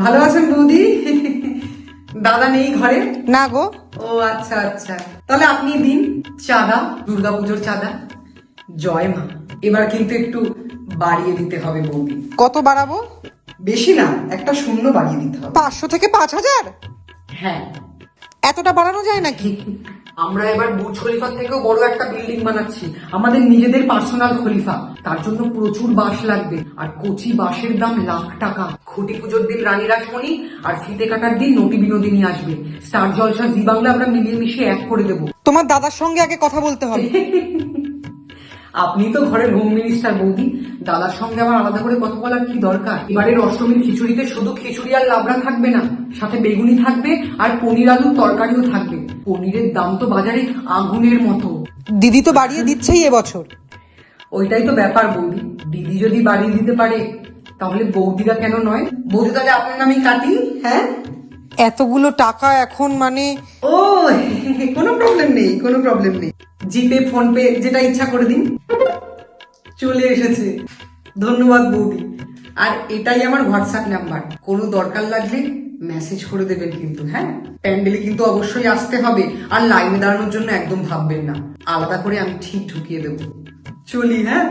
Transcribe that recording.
ভালো আছেন বৌদি? দাদা নেই ঘরে? না গো। ও আচ্ছা আচ্ছা, তাহলে আপনি দিন চাঁদা, দুর্গাপুজোর চাঁদা। জয় মা। এবার কিন্তু একটু বাড়িয়ে দিতে হবে বৌদি। কত বাড়াবো? বেশি না, একটা শূন্য বাড়িয়ে দিতে হবে। 500 থেকে 5000? হ্যাঁ, এতটা বাড়ানো যায় নাকি? আমরা এবার বুর্জ খলিফার থেকেও বড় একটা বিল্ডিং বানাচ্ছি, আমাদের নিজেদের পার্সোনাল খলিফা। তার জন্য প্রচুর বাঁশ লাগবে, আর কচি বাঁশের দাম লাখ টাকা। খুঁটি পুজোর দিন রানী রাসমণি, আর ফিতে কাটার দিন নটি বিনোদিনী আসবে। স্টার জলসা জি বাংলা আমরা মিলিয়ে মিশিয়ে এক করে দেবো। তোমার দাদার সঙ্গে আগে কথা বলতে হবে। আপনি তো ঘরের হোম মিনিস্টার বৌদি, দাদার সঙ্গে আমার আলাদা করে কথা বলার কি দরকার? এবারের অষ্টমীর খিচুড়িতে শুধু খিচুড়ি আর লাবড়া থাকবে না, সাথে বেগুনি থাকবে আর পনির আলুর তরকারিও থাকবে। পনিরের দাম তো বাজারে আগুনের মতো। দিদি তো বাড়িয়ে দিচ্ছেই এবছর। ওইটাই তো ব্যাপার বৌদি, দিদি যদি বাড়িয়ে দিতে পারে তাহলে বৌদিরা কেন নয়? বৌদি তাহলে আপনার নামেই কাটি। হ্যাঁ, এতগুলো টাকা এখন মানে ও কোনো প্রবলেম নেই, কোনো প্রবলেম নেই। জিপে, ফোন পে যেটা ইচ্ছা করে দিন। চলে এসেছে, ধন্যবাদ বৌদি। আর এটাই আমার হোয়াটসঅ্যাপ নাম্বার, কোনো দরকার লাগলে মেসেজ করে দেবেন কিন্তু। হ্যাঁ, প্যান্ডেলে কিন্তু অবশ্যই আসতে হবে, আর লাইনে দাঁড়ানোর জন্য একদম ভাববেন না, আলাদা করে আমি ঠিক ঢুকিয়ে দেবো। চলি, হ্যাঁ।